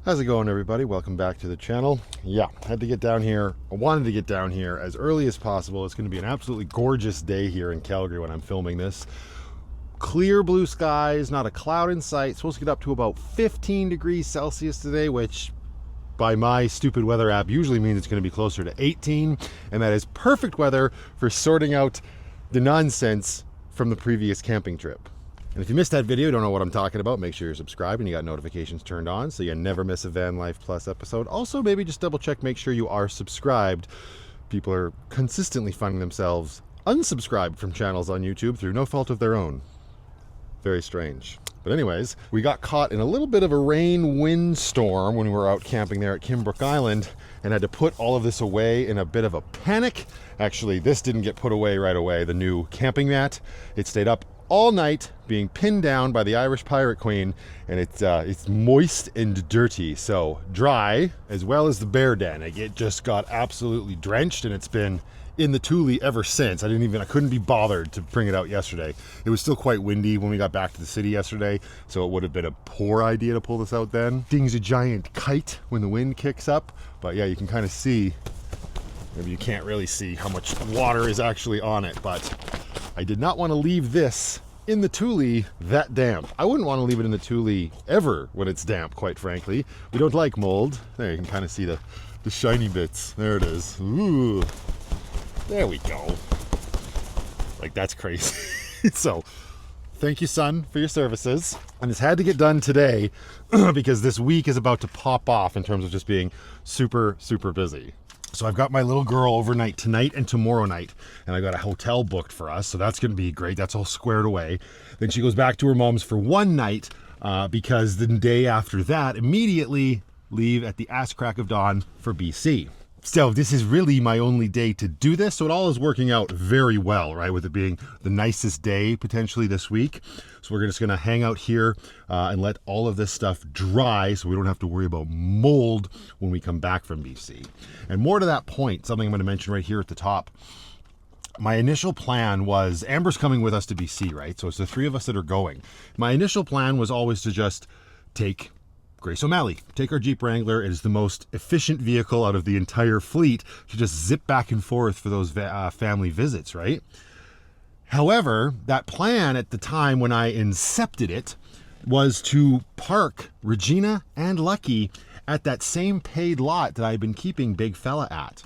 How's it going, everybody? Welcome back to the channel. Yeah, had to get down here. I wanted to get down here as early as possible. It's going to be an absolutely gorgeous day here in Calgary when I'm filming this. Clear blue skies, not a cloud in sight. Supposed to get up to about 15 degrees Celsius today, which by my stupid weather app usually means it's going to be closer to 18, and that is perfect weather for sorting out the nonsense from the previous camping trip. And if you missed that video, don't know what I'm talking about, make sure you're subscribed and you got notifications turned on so you never miss a Van Life Plus episode. Also, maybe just double check, make sure you are subscribed. People are consistently finding themselves unsubscribed from channels on YouTube through no fault of their own. Very strange. But anyways, we got caught in a little bit of a wind storm when we were out camping there at Kimbrook Island and had to put all of this away in a bit of a panic. Actually, this didn't get put away right away, the new camping mat. It stayed up all night being pinned down by the Irish Pirate Queen, and it's moist and dirty, so dry, as well as the bear den. It just got absolutely drenched, and it's been in the Thule ever since. I couldn't be bothered to bring it out yesterday. It was still quite windy when we got back to the city yesterday, so it would have been a poor idea to pull this out then. Thing's a giant kite when the wind kicks up, but yeah, you can kind of see, maybe you can't really see how much water is actually on it, but I did not want to leave this in the Thule that damp. I wouldn't want to leave it in the Thule ever when it's damp, quite frankly. We don't like mold. There, you can kind of see the shiny bits. There it is. Ooh. There we go. Like, that's crazy. So, thank you, son, for your services. And this had to get done today because this week is about to pop off in terms of just being super, super busy. So I've got my little girl overnight tonight and tomorrow night, and I got a hotel booked for us, so that's going to be great. That's all squared away. Then she goes back to her mom's for one night because the day after that, immediately leave at the ass crack of dawn for BC. So this is really my only day to do this, so it all is working out very well, right, with it being the nicest day potentially this week. So we're just going to hang out here and let all of this stuff dry so we don't have to worry about mold when we come back from BC. And more to that point, something I'm going to mention right here at the top. My initial plan was, Amber's coming with us to BC, right? So it's the three of us that are going. My initial plan was always to just take Grace O'Malley, take our Jeep Wrangler. It is the most efficient vehicle out of the entire fleet to just zip back and forth for those family visits, right? However, that plan at the time when I incepted it was to park Regina and Lucky at that same paid lot that I'd been keeping Big Fella at.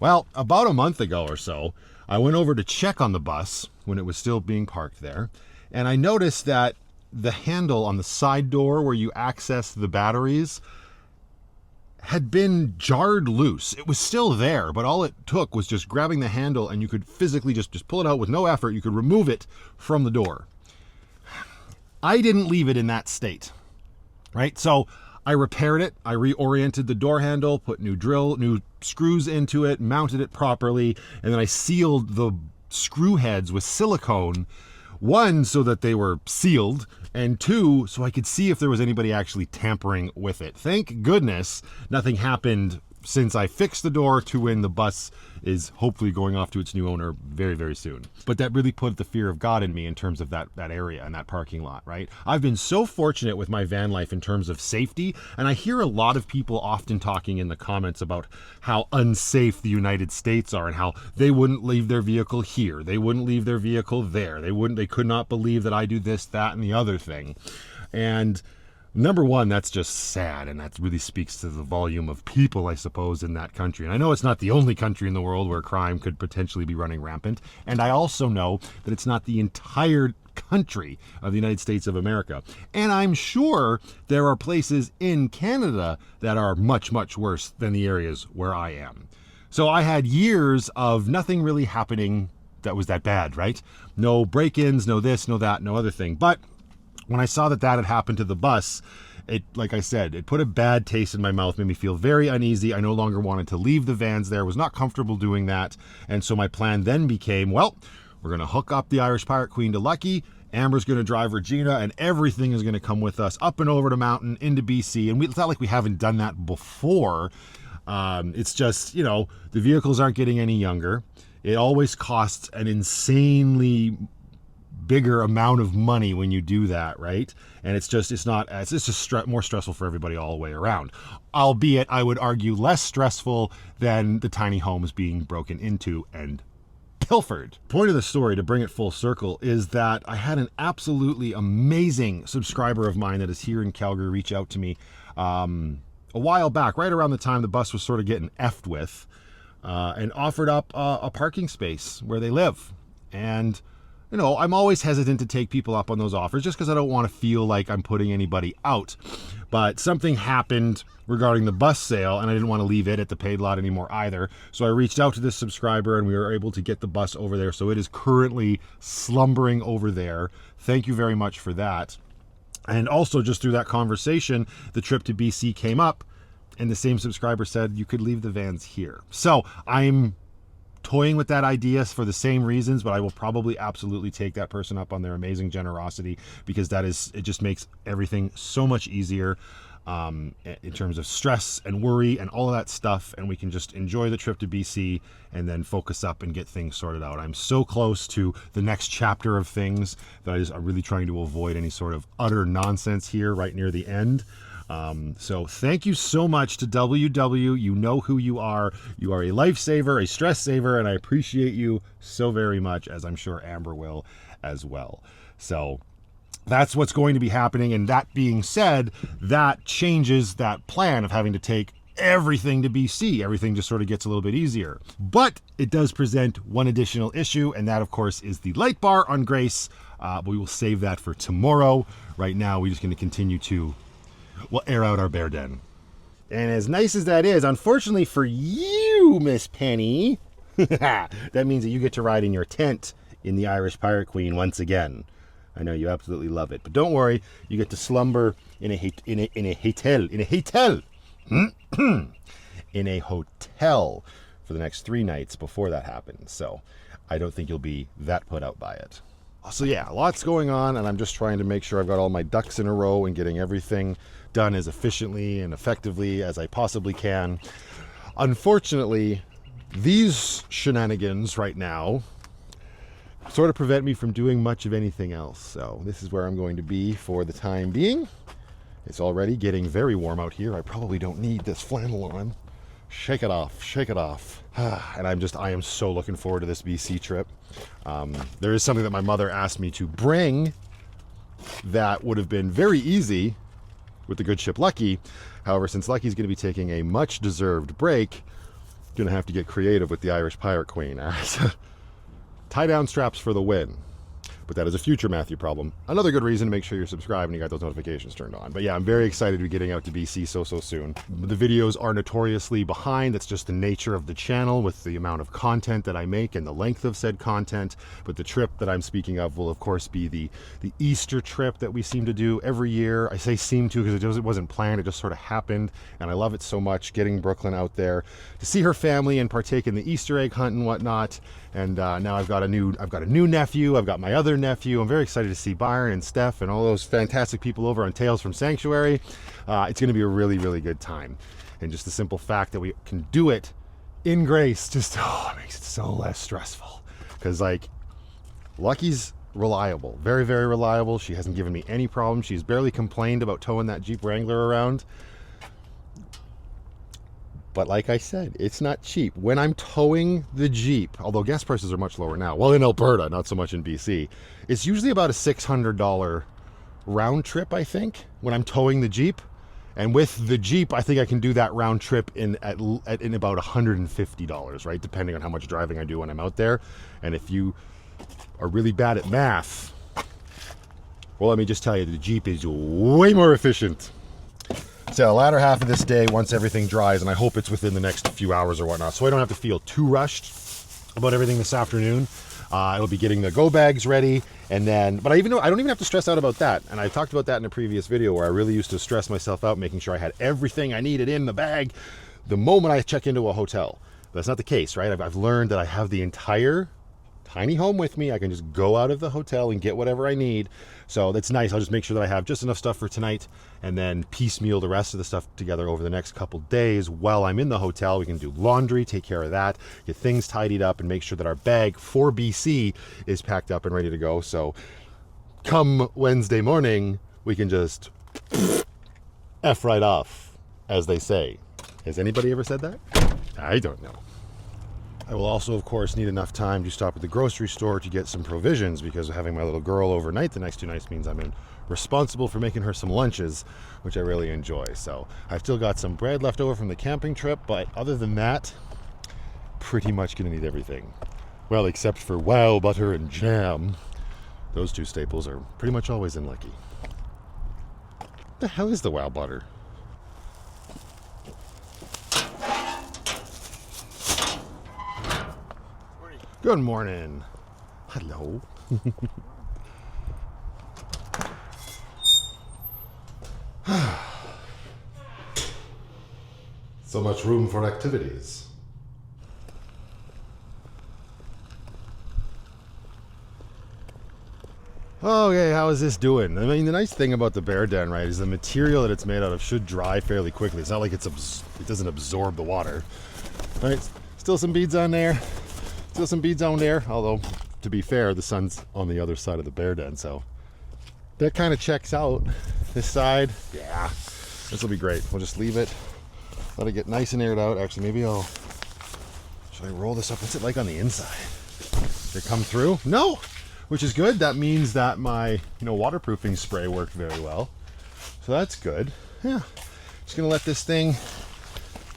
Well, about a month ago or so, I went over to check on the bus when it was still being parked there, and I noticed that the handle on the side door where you access the batteries had been jarred loose. It was still there, but all it took was just grabbing the handle and you could physically just pull it out with no effort. You could remove it from the door. I didn't leave it in that state, right? So I repaired it. I reoriented the door handle, put new screws into it, mounted it properly, and then I sealed the screw heads with silicone. One, so that they were sealed, and two, so I could see if there was anybody actually tampering with it. Thank goodness nothing happened since I fixed the door to when the bus is hopefully going off to its new owner very, very soon. But that really put the fear of God in me in terms of that area and that parking lot, right? I've been so fortunate with my van life in terms of safety, and I hear a lot of people often talking in the comments about how unsafe the United States are and how they wouldn't leave their vehicle here, they wouldn't leave their vehicle there, they could not believe that I do this, that, and the other thing. And number one, that's just sad, and that really speaks to the volume of people, I suppose, in that country. And I know it's not the only country in the world where crime could potentially be running rampant, and I also know that it's not the entire country of the United States of America. And I'm sure there are places in Canada that are much, much worse than the areas where I am. So I had years of nothing really happening that was that bad, right? No break-ins, no this, no that, no other thing. But when I saw that had happened to the bus, it, like I said, it put a bad taste in my mouth, made me feel very uneasy. I no longer wanted to leave the vans there, was not comfortable doing that. And so my plan then became, well, we're going to hook up the Irish Pirate Queen to Lucky, Amber's going to drive Regina, and everything is going to come with us up and over the mountain into BC. And it's not like we haven't done that before. It's just, the vehicles aren't getting any younger. It always costs an insanely bigger amount of money when you do that, right? And it's just more stressful for everybody all the way around. Albeit, I would argue less stressful than the tiny homes being broken into and pilfered. Point of the story, to bring it full circle, is that I had an absolutely amazing subscriber of mine that is here in Calgary reach out to me a while back, right around the time the bus was sort of getting effed with, and offered up a parking space where they live. And you know, I'm always hesitant to take people up on those offers just because I don't want to feel like I'm putting anybody out. But something happened regarding the bus sale, and I didn't want to leave it at the paid lot anymore either. So I reached out to this subscriber, and we were able to get the bus over there. So it is currently slumbering over there. Thank you very much for that. And also, just through that conversation, the trip to BC came up, and the same subscriber said you could leave the vans here. So I'm toying with that idea for the same reasons, but I will probably absolutely take that person up on their amazing generosity, because it just makes everything so much easier in terms of stress and worry and all of that stuff, and we can just enjoy the trip to BC and then focus up and get things sorted out. I'm so close to the next chapter of things that I'm really trying to avoid any sort of utter nonsense here right near the end. So thank you so much to WW. You know who you are. You are a lifesaver, a stress saver, and I appreciate you so very much, as I'm sure Amber will as well. So that's what's going to be happening. And that being said, that changes that plan of having to take everything to BC. Everything just sort of gets a little bit easier. But it does present one additional issue, and that, of course, is the light bar on Grace. But we will save that for tomorrow. Right now, we're just going to continue to air out our bear den. And as nice as that is, unfortunately for you, Miss Penny, that means that you get to ride in your tent in the Irish Pirate Queen once again. I know you absolutely love it, but don't worry, you get to slumber in a hotel for the next 3 nights before that happens. So I don't think you'll be that put out by it. So yeah, lots going on, and I'm just trying to make sure I've got all my ducks in a row and getting everything done as efficiently and effectively as I possibly can. Unfortunately, these shenanigans right now sort of prevent me from doing much of anything else. So this is where I'm going to be for the time being. It's already getting very warm out here. I probably don't need this flannel on. Shake it off, shake it off. And I am so looking forward to this BC trip. There is something that my mother asked me to bring that would have been very easy with the good ship Lucky. However, since Lucky's going to be taking a much deserved break, going to have to get creative with the Irish Pirate Queen. Tie down straps for the win. But that is a future Matthew problem. Another good reason to make sure you're subscribed and you got those notifications turned on. But yeah, I'm very excited to be getting out to BC so soon. The videos are notoriously behind. That's just the nature of the channel with the amount of content that I make and the length of said content. But the trip that I'm speaking of will, of course, be the Easter trip that we seem to do every year. I say seem to because it wasn't planned. It just sort of happened. And I love it so much, getting Brooklyn out there to see her family and partake in the Easter egg hunt and whatnot. And now I've got a new nephew. I've got my other nephew. I'm very excited to see Byron and Steph and all those fantastic people over on Tales from Sanctuary. It's going to be a really, really good time. And just the simple fact that we can do it in Grace just makes it so less stressful. Because like, Lucky's reliable, very, very reliable. She hasn't given me any problems. She's barely complained about towing that Jeep Wrangler around. But like I said, it's not cheap. When I'm towing the Jeep, although gas prices are much lower now, well, in Alberta, not so much in BC, it's usually about a $600 round trip, I think, when I'm towing the Jeep. And with the Jeep, I think I can do that round trip in about $150, right? Depending on how much driving I do when I'm out there. And if you are really bad at math, well, let me just tell you, the Jeep is way more efficient. So the latter half of this day, once everything dries, and I hope it's within the next few hours or whatnot, so I don't have to feel too rushed about everything this afternoon. I'll be getting the go bags ready, and then, but I don't even have to stress out about that. And I talked about that in a previous video where I really used to stress myself out, making sure I had everything I needed in the bag the moment I check into a hotel. But that's not the case, right? I've learned that I have the entire tiny home with me. I can just go out of the hotel and get whatever I need. So that's nice. I'll just make sure that I have just enough stuff for tonight and then piecemeal the rest of the stuff together over the next couple days while I'm in the hotel. We can do laundry, take care of that, get things tidied up, and make sure that our bag for BC is packed up and ready to go. So come Wednesday morning, we can just F right off, as they say. Has anybody ever said that? I don't know. I will also, of course, need enough time to stop at the grocery store to get some provisions, because having my little girl overnight the next 2 nights means I'm responsible for making her some lunches, which I really enjoy. So I've still got some bread left over from the camping trip, but other than that, pretty much gonna need everything. Well, except for wow butter and jam. Those 2 staples are pretty much always in Lucky. What the hell is the wow butter? Good morning. Hello. So much room for activities. Okay, how is this doing? I mean, the nice thing about the bear den, right, is the material that it's made out of should dry fairly quickly. It's not like it doesn't absorb the water. Right? Still some beads on there. Still some beads on there, although, to be fair, the sun's on the other side of the bear den, so that kind of checks out. This side, yeah, this will be great. We'll just leave it, let it get nice and aired out. Actually, maybe should I roll this up? What's it like on the inside? Did it come through? No, which is good. That means that my, waterproofing spray worked very well. So that's good. Yeah, just gonna let this thing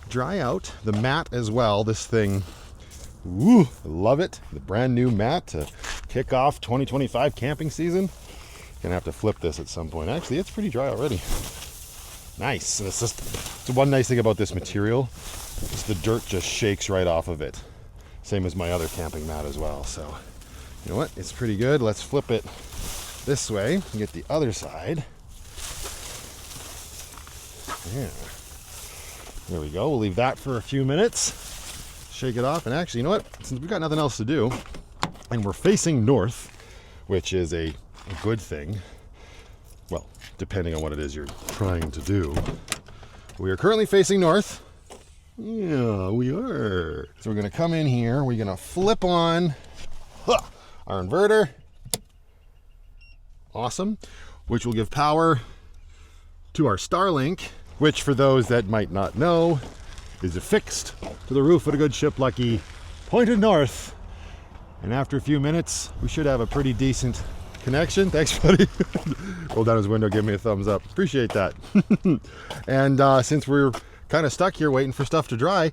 dry out. The mat as well, this thing, ooh, I love it. The brand new mat to kick off 2025 camping season. Gonna have to flip this at some point. Actually, it's pretty dry already. Nice. And it's one nice thing about this material is the dirt just shakes right off of it. Same as my other camping mat as well. So, you know what? It's pretty good. Let's flip it this way and get the other side. Yeah. There we go. We'll leave that for a few minutes. Shake it off, and actually, you know what? Since we've got nothing else to do, and we're facing north, which is a good thing, well, depending on what it is you're trying to do. We are currently facing north. Yeah, we are. So we're gonna come in here, we're gonna flip on our inverter. Awesome. Which will give power to our Starlink, which, for those that might not know, is affixed to the roof of a good ship Lucky, pointed north. And after a few minutes, we should have a pretty decent connection. Thanks, buddy. Roll down his window, give me a thumbs up. Appreciate that. And since we're kind of stuck here waiting for stuff to dry,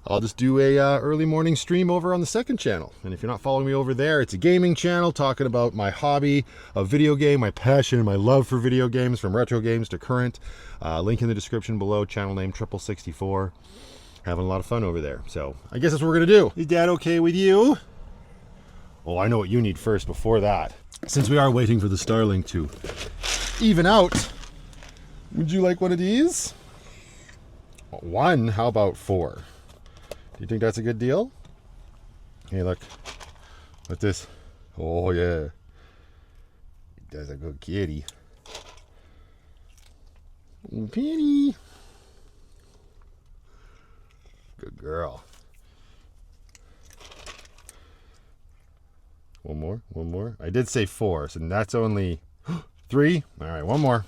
I'll just do a early morning stream over on the second channel. And if you're not following me over there, it's a gaming channel talking about my hobby of video game, my passion and my love for video games, from retro games to current. Link in the description below, channel name 666. Having a lot of fun over there. So I guess that's what we're gonna do. Is that okay with you? Oh, I know what you need first before that. Since we are waiting for the Starlink to even out, would you like one of these? 1, how about 4? Do you think that's a good deal? Hey, look. What's this? Oh, yeah. That's a good kitty. Penny. Good girl. One more. I did say 4, so that's only 3. All right, one more.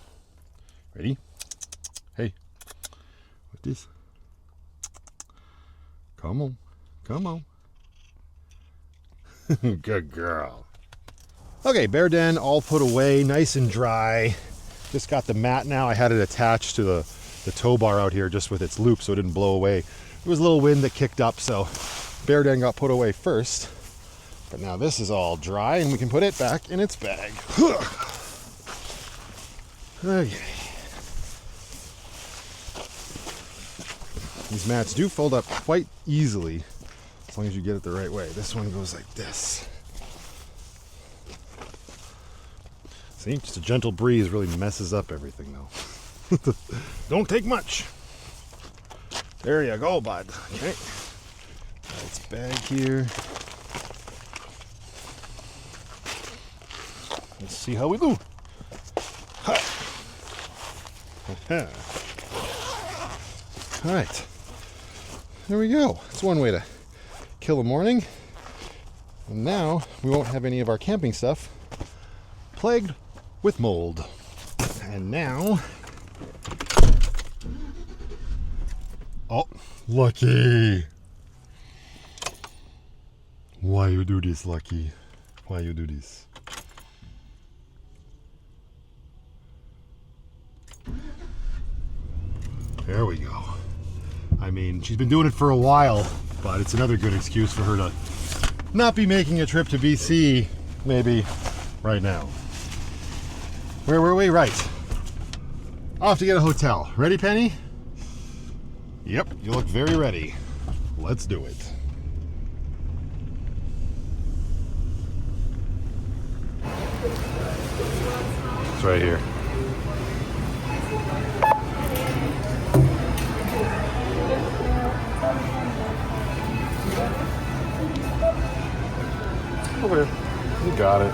Ready? Hey, what's this? Come on. Good girl. Okay, bear den all put away, nice and dry. Just got the mat now. I had it attached to the tow bar out here just with its loop so it didn't blow away. There was a little wind that kicked up, so bear den got put away first. But now this is all dry and we can put it back in its bag. Okay. These mats do fold up quite easily as long as you get it the right way. This one goes like this. See, just a gentle breeze really messes up everything though. Don't take much. There you go, bud. Okay. Got its bag here. Let's see how we do. Hi. All right. There we go. That's one way to kill the morning. And now we won't have any of our camping stuff plagued with mold. And now, oh, Lucky. Why you do this, Lucky? Why you do this? There we go. I mean, she's been doing it for a while, but it's another good excuse for her to not be making a trip to BC, maybe right now. Where were we? Right. Off to get a hotel. Ready, Penny? Yep, you look very ready. Let's do it. It's right here. Over here. You got it.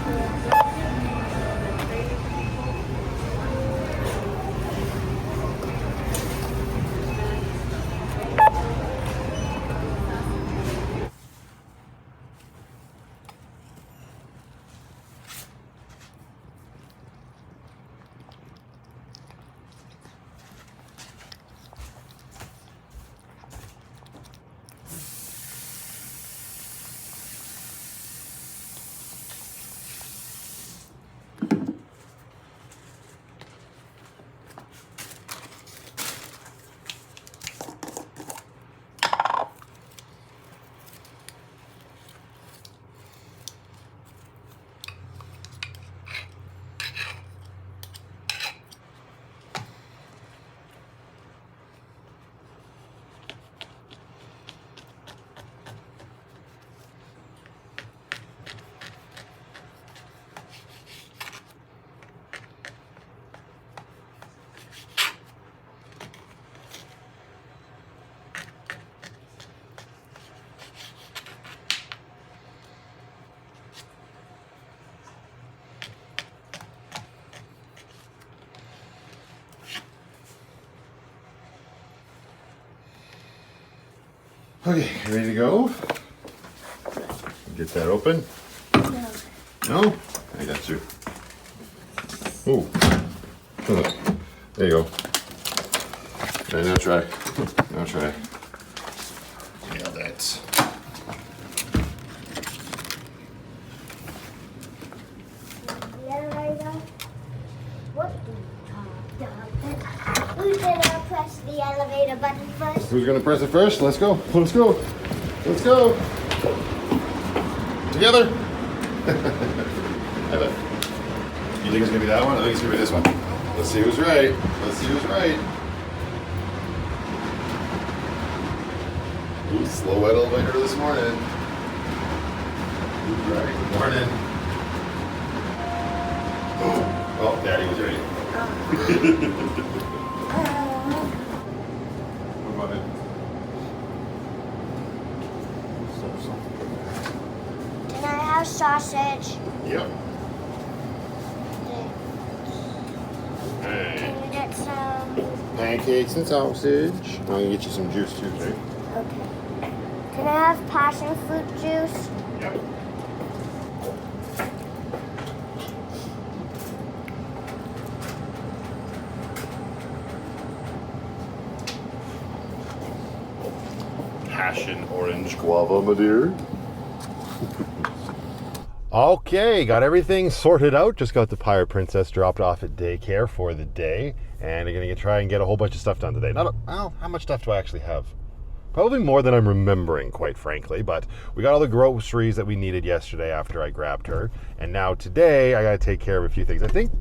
Okay, ready to go? Get that open? No. No? I got you. Ooh. There you go. Okay, now try. Now try. Yeah, that's. Who's gonna press the elevator button first? Who's gonna press it first? Let's go. Let's go. Let's go. Together. I bet. You think it's gonna be that one? I think it's gonna be this one. Let's see who's right. Let's see who's right. Ooh, slow wet elevator this morning. Who's right? Good morning. Oh, Daddy was ready. What about it? Can I have sausage? Yep. Hey. Can you get some? Pancakes and sausage. I'm gonna get you some juice too, right? Okay. Can I have passion fruit juice? Yep. Passion orange guava, my dear. Okay, got everything sorted out. Just got the Pirate Princess dropped off at daycare for the day, and I'm gonna try and get a whole bunch of stuff done today. Well, how much stuff do I actually have? Probably more than I'm remembering, quite frankly, but we got all the groceries that we needed yesterday after I grabbed her, and now today I gotta take care of a few things. I think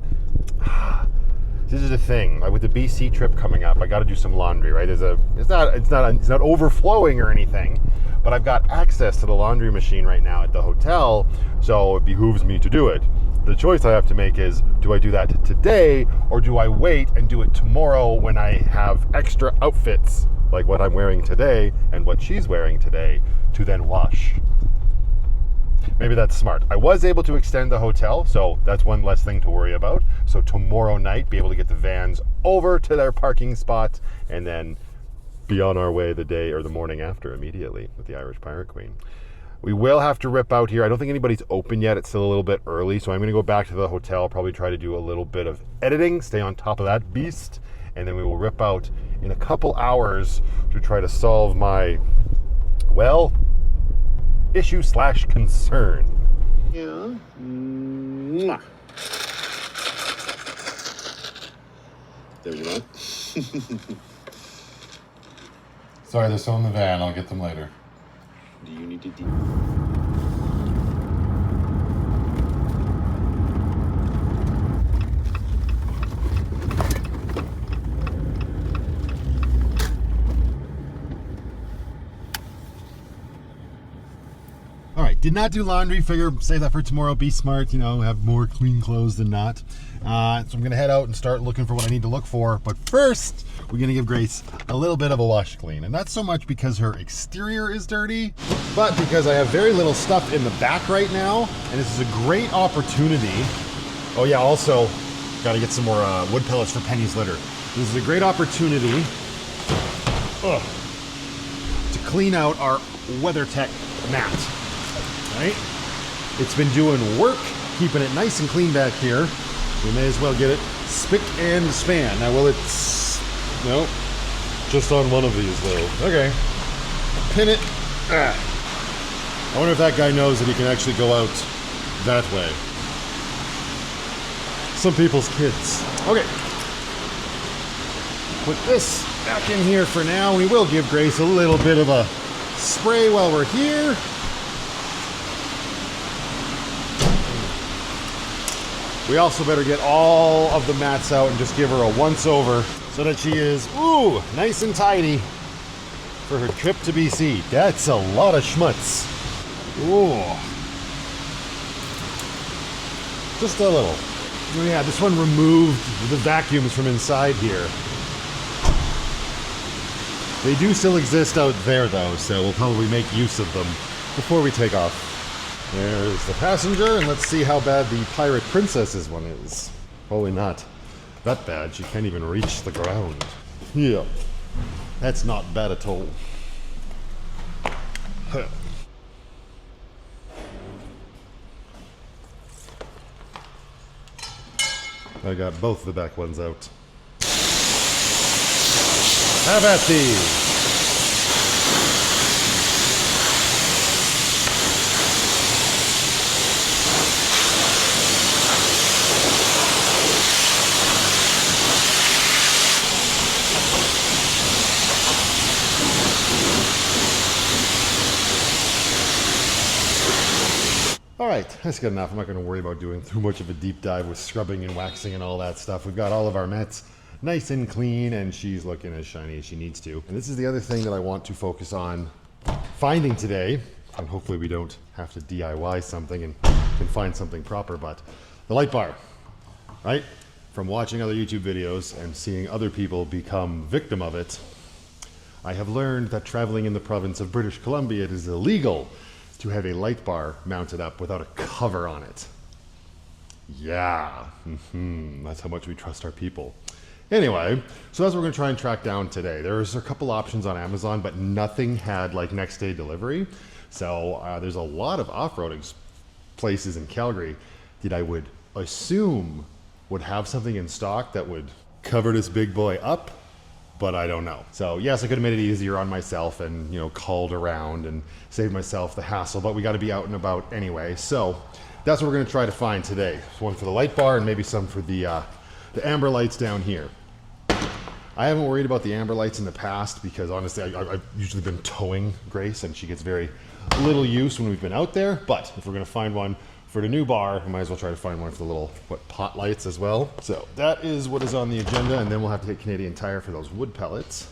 this is the thing, like with the BC trip coming up, I got to do some laundry, right? It's not overflowing or anything, but I've got access to the laundry machine right now at the hotel, so it behooves me to do it. The choice I have to make is, do I do that today, or do I wait and do it tomorrow when I have extra outfits, like what I'm wearing today and what she's wearing today, to then wash? maybe that's smart. I was able to extend the hotel, so that's one less thing to worry about. So tomorrow night, be able to get the vans over to their parking spot and then be on our way the day or the morning after immediately with the Irish Pirate Queen. We will have to rip out here. I don't think anybody's open yet. It's still a little bit early, so I'm going to go back to the hotel, probably try to do a little bit of editing, stay on top of that beast, and then we will rip out in a couple hours to try to solve my, well, issue/concern. Yeah. Mwah. There you are. Sorry, they're still in the van. I'll get them later. Do you need to All right, did not do laundry. Figure save that for tomorrow. Be smart, you know, have more clean clothes than not. So I'm gonna head out and start looking for what I need to look for. But first, we're gonna give Grace a little bit of a wash clean, and not so much because her exterior is dirty, but because I have very little stuff in the back right now, and this is a great opportunity. Oh yeah, also got to get some more wood pellets for Penny's litter. This is a great opportunity to clean out our WeatherTech mat. Right? It's been doing work, keeping it nice and clean back here. We may as well get it spick and span. Now, will it's... No. Just on one of these, though. Okay. Pin it. I wonder if that guy knows that he can actually go out that way. Some people's kids. Okay. Put this back in here for now. We will give Grace a little bit of a spray while we're here. We also better get all of the mats out and just give her a once-over so that she is, ooh, nice and tidy for her trip to BC. That's a lot of schmutz. Ooh. Just a little. Oh yeah, this one removed the vacuums from inside here. They do still exist out there though, so we'll probably make use of them before we take off. There's the passenger, and let's see how bad the Pirate Princess's one is. Probably not that bad. She can't even reach the ground. Yeah, that's not bad at all. Huh. I got both the back ones out. Have at thee! Alright, that's good enough. I'm not going to worry about doing too much of a deep dive with scrubbing and waxing and all that stuff. We've got all of our mats nice and clean, and she's looking as shiny as she needs to. And this is the other thing that I want to focus on finding today, and hopefully we don't have to DIY something and can find something proper, but the light bar, right? From watching other YouTube videos and seeing other people become victim of it, I have learned that traveling in the province of British Columbia, it is illegal to have a light bar mounted up without a cover on it. Yeah, that's how much we trust our people. Anyway, so that's what we're gonna try and track down today. There's a couple options on Amazon, but nothing had like next day delivery. So there's a lot of off-roading places in Calgary that I would assume would have something in stock that would cover this big boy up, but I don't know. So yes, I could have made it easier on myself and, you know, called around and saved myself the hassle, but we got to be out and about anyway. So that's what we're going to try to find today. One for the light bar and maybe some for the amber lights down here. I haven't worried about the amber lights in the past because honestly, I've usually been towing Grace and she gets very little use when we've been out there. But if we're going to find one for the new bar, we might as well try to find one for the little, pot lights as well. So that is what is on the agenda, and then we'll have to get Canadian Tire for those wood pellets.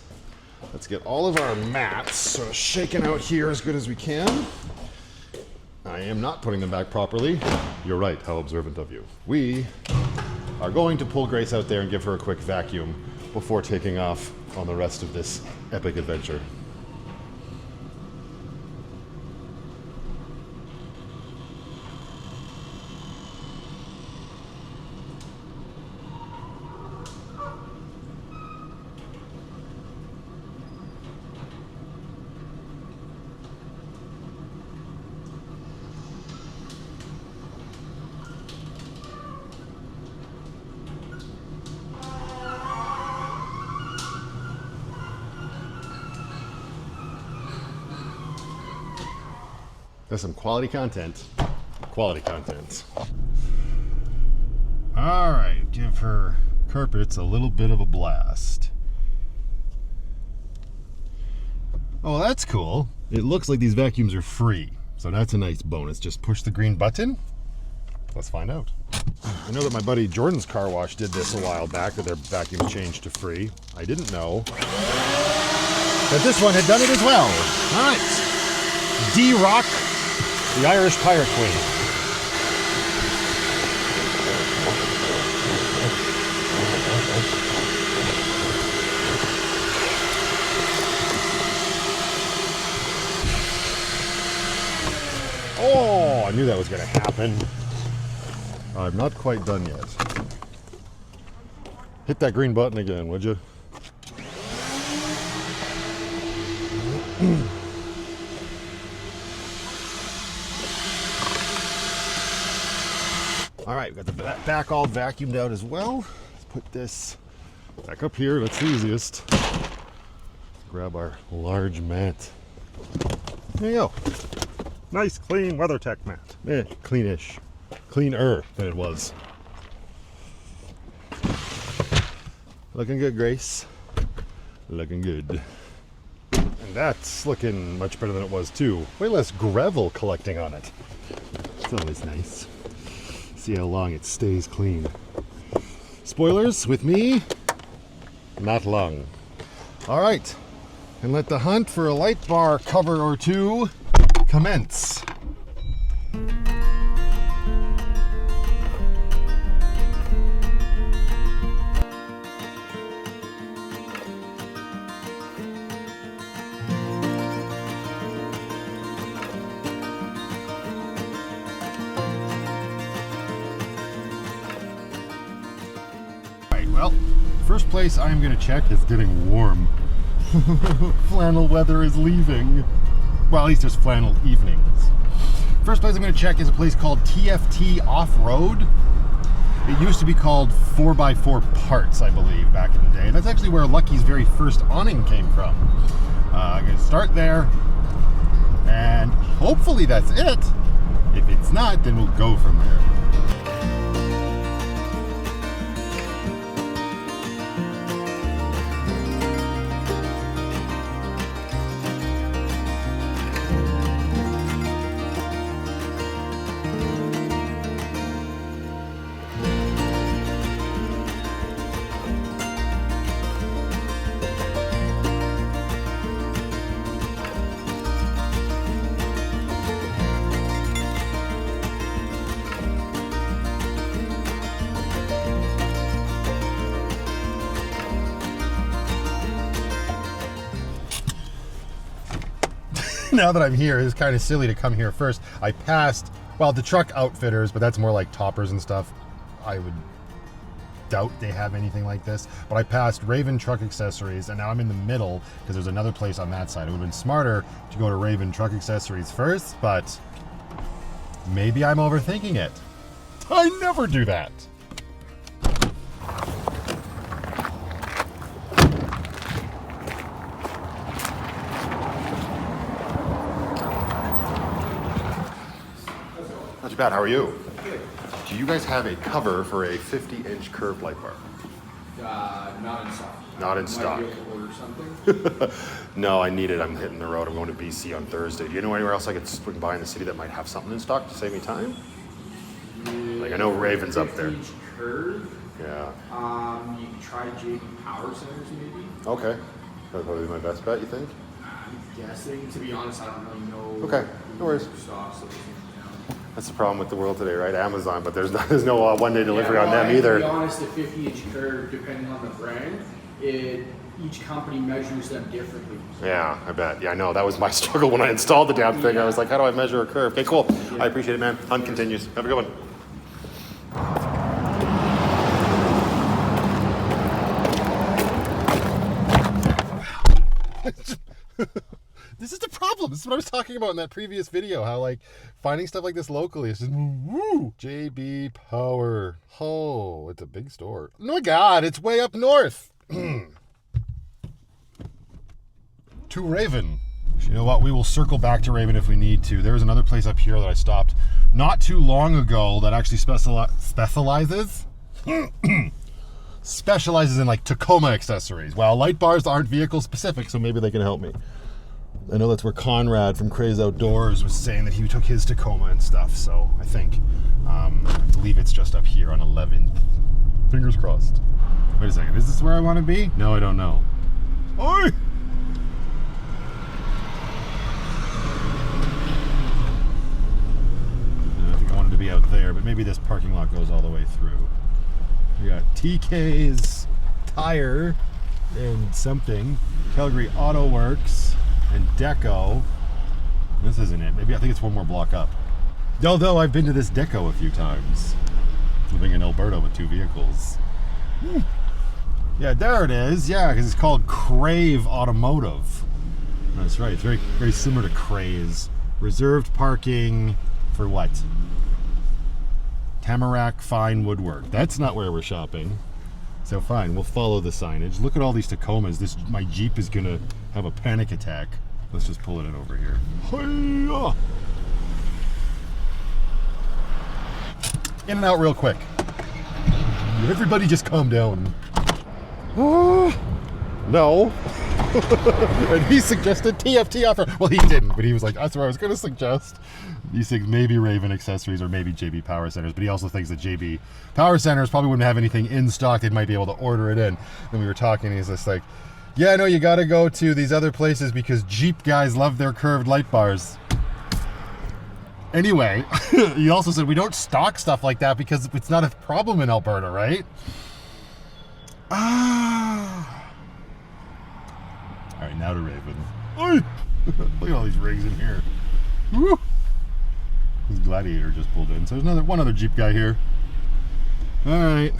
Let's get all of our mats sort of shaken out here as good as we can. I am not putting them back properly. You're right, how observant of you. We are going to pull Grace out there and give her a quick vacuum before taking off on the rest of this epic adventure. That's some quality content. Quality content. All right, give her carpets a little bit of a blast. Oh, that's cool. It looks like these vacuums are free, so that's a nice bonus. Just push the green button. Let's find out. I know that my buddy Jordan's Car Wash did this a while back, that their vacuums changed to free. I didn't know that this one had done it as well. All right. D-Rock, the Irish Pirate Queen. Oh, I knew that was going to happen. I'm not quite done yet. Hit that green button again, would you? All right, we've got the back all vacuumed out as well. Let's put this back up here. That's the easiest. Grab our large mat. There you go. Nice, clean WeatherTech mat. Cleanish. Cleaner than it was. Looking good, Grace. Looking good. And that's looking much better than it was too. Way less gravel collecting on it. It's always nice. See how long it stays clean. Spoilers, with me, not long. All right, and let the hunt for a light bar cover or two commence. Well, first place I'm going to check is getting warm. Flannel weather is leaving. Well, at least there's flannel evenings. First place I'm going to check is a place called TFT Off-Road. It used to be called 4x4 Parts, I believe, back in the day. That's actually where Lucky's very first awning came from. I'm going to start there, and hopefully that's it. If it's not, then we'll go from there. Now that I'm here, it's kind of silly to come here first. I passed, well, the truck outfitters, but that's more like toppers and stuff. I would doubt they have anything like this. But I passed Raven Truck Accessories, and now I'm in the middle because there's another place on that side. It would have been smarter to go to Raven Truck Accessories first, but maybe I'm overthinking it. I never do that. Not too bad. How are you? Good. Do you guys have a cover for a 50-inch curved light bar? Not in stock. Not in stock. Might be able to order something. No, I need it. I'm hitting the road. I'm going to BC on Thursday. Do you know anywhere else I could swing by in the city that might have something in stock to save me time? Like, I know Raven's up there. 50-inch curve. Yeah. You can try JB Power Centers maybe. Okay. That'd probably be my best bet, you think? I'm guessing. To be honest, I don't really know. Okay. No worries. Stocks that was in town. That's the problem with the world today, right? Amazon, but there's no one-day delivery on well, them and either. To be honest, the 50-inch curve, depending on the brand, each company measures them differently. Yeah, I bet. Yeah, I know. That was my struggle when I installed the damn thing. I was like, how do I measure a curve? Okay, cool. Yeah. I appreciate it, man. Hunt continues. Have a good one. This is the problem. This is what I was talking about in that previous video. How, like, finding stuff like this locally is just woo. JB Power. Oh, it's a big store. Oh my God, it's way up north. To Raven. You know what? We will circle back to Raven if we need to. There's another place up here that I stopped not too long ago that actually specializes specializes in like Tacoma accessories. Well, light bars aren't vehicle specific, so maybe they can help me. I know that's where Conrad from Craze Outdoors was saying that he took his Tacoma and stuff, so I think. I believe it's just up here on 11th. Fingers crossed. Wait a second, is this where I want to be? No, I don't know. Oi! I think I wanted to be out there, but maybe this parking lot goes all the way through. We got TK's Tire and something, Calgary Auto Works, and Deco. This isn't it. Maybe I think it's one more block up. Although I've been to this Deco a few times, living in Alberta with 2 vehicles. Yeah, there it is. Yeah, because it's called Crave Automotive. That's right. It's very, very similar to Craze. Reserved parking for what? Tamarack Fine Woodwork. That's not where we're shopping. So fine, we'll follow the signage. Look at all these Tacomas. My Jeep is gonna have a panic attack. Let's just pull it in over here. Hi-ya! In and out real quick. Everybody just calm down. No. And he suggested TFT offer. Well, he didn't, but he was like, that's what I was going to suggest. He thinks maybe Raven Accessories or maybe JB Power Centers, but he also thinks that JB Power Centers probably wouldn't have anything in stock. They might be able to order it in. And we were talking, and he's just like, yeah, I know you got to go to these other places because Jeep guys love their curved light bars. Anyway, he also said we don't stock stuff like that because it's not a problem in Alberta, right? All right, now to Raven. Look at all these rigs in here. Woo! This Gladiator just pulled in. So there's one other Jeep guy here. All right.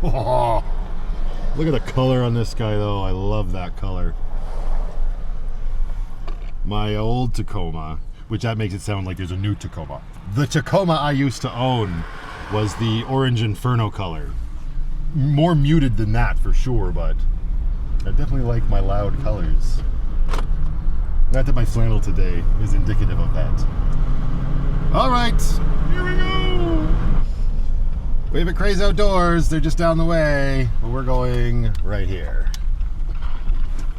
Oh, look at the color on this guy, though. I love that color. My old Tacoma, which that makes it sound like there's a new Tacoma. The Tacoma I used to own was the Orange Inferno color. More muted than that for sure, but I definitely like my loud colors. Not that my flannel today is indicative of that. All right, here we go. We have a Craze Outdoors. They're just down the way, but we're going right here.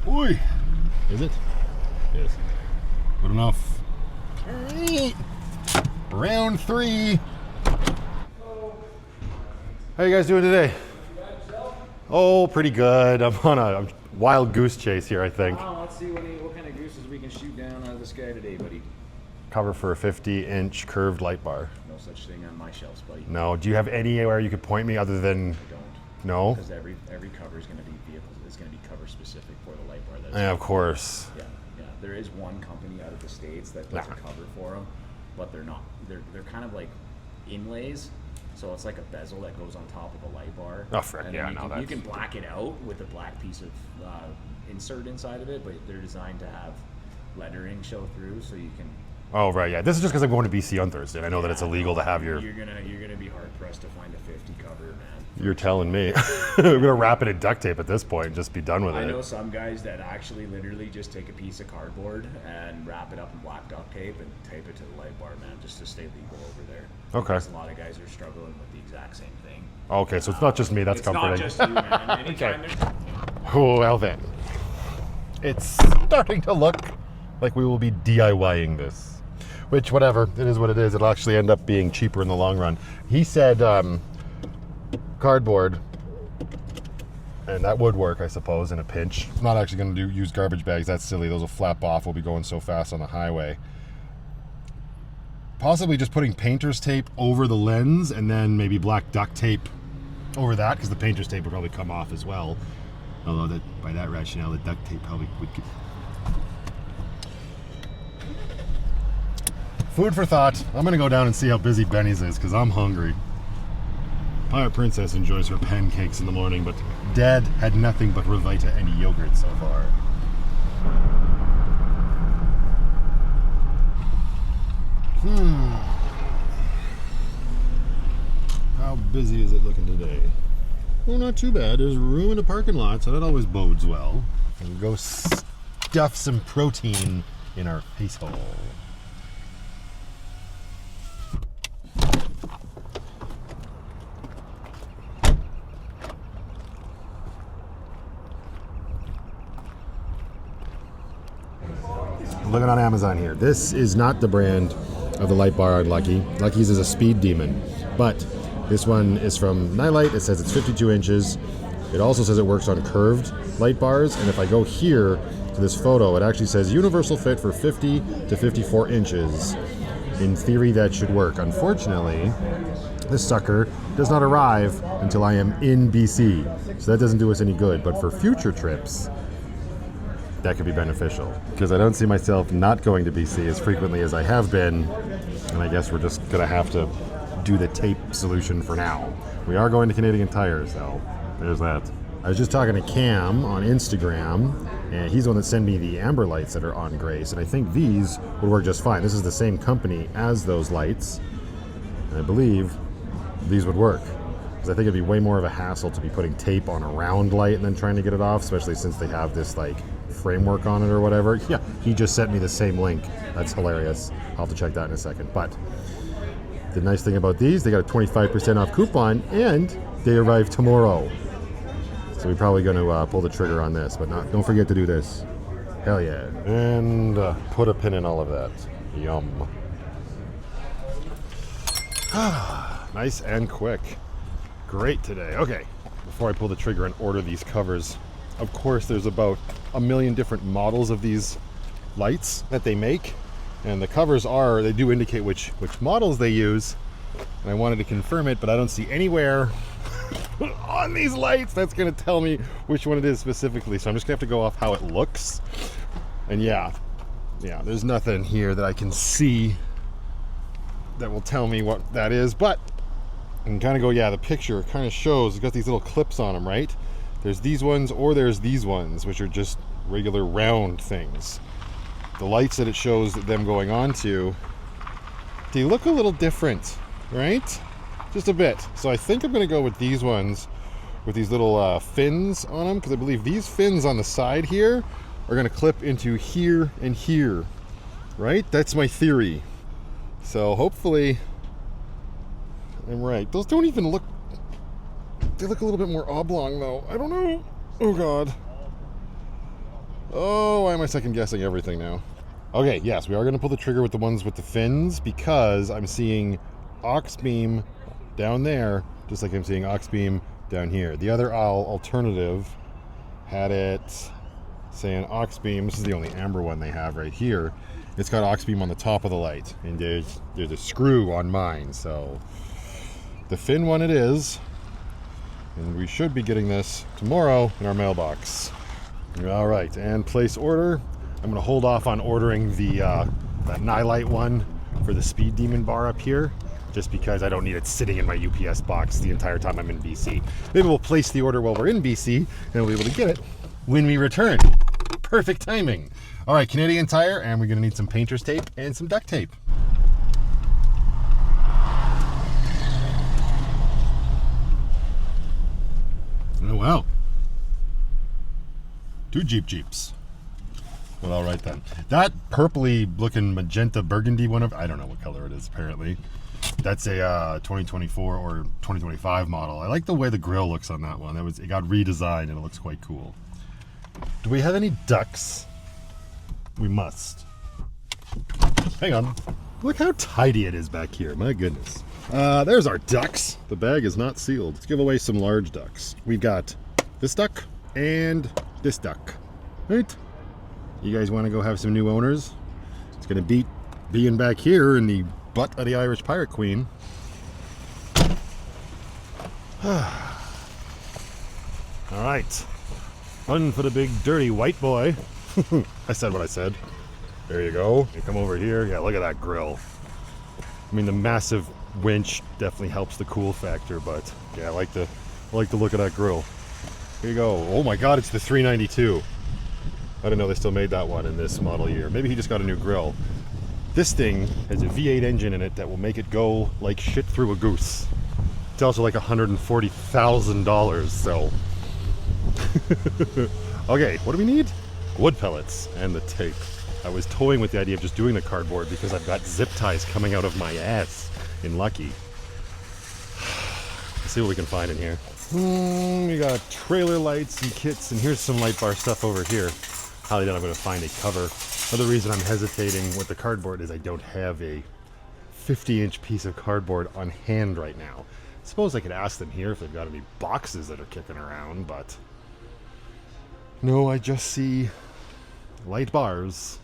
Oi, is it? Yes. Good enough. All right. Round 3. How you guys doing today? Oh, pretty good. I'm on a wild goose chase here, I think. Oh, let's see what kind of gooses we can shoot down out of the sky today, buddy. Cover for a 50-inch curved light bar. No such thing on my shelves, buddy. No. Do you have anywhere you could point me other than? I don't. No. Because every cover is going to be vehicles. It's going to be cover specific for the light bar. Yeah, of course. Yeah. There is one company out of the States that does a cover for them, but they're not. They're kind of like inlays. So it's like a bezel that goes on top of the light bar. Oh, frick, and yeah, you can black it out with a black piece of insert inside of it, but they're designed to have lettering show through, so you can. Oh, right, yeah. This is just because I'm going to BC on Thursday. I know that it's illegal to have your. You're gonna be hard pressed to find a 50 cover, man. You're telling me. We're gonna wrap it in duct tape at this point and just be done with it. I know some guys that actually literally just take a piece of cardboard and wrap it up in black duct tape and tape it to the light bar, man, just to stay legal over there. Okay. Because a lot of guys are struggling with the exact same thing. Okay, so it's not just me. That's comforting. It's not just you, man. Anytime Okay. Oh, well then. It's starting to look like we will be DIYing this. Which, whatever, it is what it is. It'll actually end up being cheaper in the long run. He said cardboard, and that would work, I suppose, in a pinch. I'm not actually going to use garbage bags. That's silly. Those will flap off. We'll be going so fast on the highway. Possibly just putting painter's tape over the lens and then maybe black duct tape over that, because the painter's tape would probably come off as well. Although that by that rationale, the duct tape probably would. Food for thought. I'm gonna go down and see how busy Benny's is because I'm hungry. Pirate Princess enjoys her pancakes in the morning, but Dad had nothing but Revita and yogurt so far. How busy is it looking today? Well, not too bad. There's room in the parking lot, so that always bodes well. And go stuff some protein in our face hole. Looking on Amazon here. This is not the brand of the light bar on Lucky. Lucky's is a Speed Demon, but this one is from Nightlight. It says it's 52 inches. It also says it works on curved light bars, and if I go here to this photo, it actually says universal fit for 50 to 54 inches. In theory, that should work. Unfortunately, this sucker does not arrive until I am in BC, so that doesn't do us any good, but for future trips, that could be beneficial, because I don't see myself not going to BC as frequently as I have been, and I guess we're just gonna have to do the tape solution for now. We are going to Canadian Tire, so there's that. I was just talking to Cam on Instagram, and he's the one that sent me the amber lights that are on Grace, and I think these would work just fine. This is the same company as those lights, and I believe these would work, because I think it'd be way more of a hassle to be putting tape on a round light and then trying to get it off, especially since they have this like framework on it or whatever. Yeah, he just sent me the same link. That's hilarious. I'll have to check that in a second. But the nice thing about these, they got a 25% off coupon, and they arrive tomorrow. So we're probably going to pull the trigger on this, but don't forget to do this. Hell yeah. And put a pin in all of that. Yum. Nice and quick. Great today. Okay, before I pull the trigger and order these covers, of course there's about a million different models of these lights that they make, and the covers they do indicate which models they use, and I wanted to confirm it, but I don't see anywhere on these lights that's going to tell me which one it is specifically, so I'm just going to have to go off how it looks. And yeah, there's nothing here that I can see that will tell me what that is, but I can kind of go, yeah, the picture kind of shows, it's got these little clips on them, right? There's these ones, or there's these ones, which are just regular round things. The lights that it shows them going on to, they look a little different, right? Just a bit. So I think I'm going to go with these ones with these little fins on them, because I believe these fins on the side here are going to clip into here and here, right? That's my theory. So hopefully I'm right. Those don't even look, they look a little bit more oblong though. I don't know. Oh God. Oh, why am I second guessing everything now? Okay, yes, we are going to pull the trigger with the ones with the fins, because I'm seeing aux beam down there, just like I'm seeing aux beam down here. The other alternative had it saying aux beam. This is the only amber one they have right here. It's got aux beam on the top of the light, and there's a screw on mine, so the fin one it is, and we should be getting this tomorrow in our mailbox. All right, and place order. I'm gonna hold off on ordering the that Nightlight one for the Speed Demon bar up here, just because I don't need it sitting in my UPS box the entire time I'm in BC. Maybe we'll place the order while we're in BC, and we'll be able to get it when we return. Perfect timing. All right, Canadian Tire, and we're gonna need some painter's tape and some duct tape. Oh wow. 2 Jeeps. Well, all right then. That purpley looking magenta burgundy one, I don't know what color it is apparently. That's a 2024 or 2025 model. I like the way the grill looks on that one. It got redesigned and it looks quite cool. Do we have any ducks? We must. Hang on. Look how tidy it is back here. My goodness. There's our ducks. The bag is not sealed. Let's give away some large ducks. We've got this duck and this duck. Right? You guys want to go have some new owners? It's going to beat being back here in the butt of the Irish Pirate Queen. All right. Fun for the big dirty white boy. I said what I said. There you go. You come over here. Yeah, look at that grill. I mean, the massive winch definitely helps the cool factor, but yeah, I like the look of that grill. Here you go. Oh my God, it's the 392. I didn't know they still made that one in this model year. Maybe he just got a new grill. This thing has a V8 engine in it that will make it go like shit through a goose. It's also like $140,000, so. Okay, what do we need? Wood pellets and the tape. I was toying with the idea of just doing the cardboard because I've got zip ties coming out of my ass in Lucky. Let's see what we can find in here. We got trailer lights and kits, and here's some light bar stuff over here. Highly doubt I'm going to find a cover. Another reason I'm hesitating with the cardboard is I don't have a 50-inch piece of cardboard on hand right now. I suppose I could ask them here if they've got any boxes that are kicking around, but no, I just see light bars.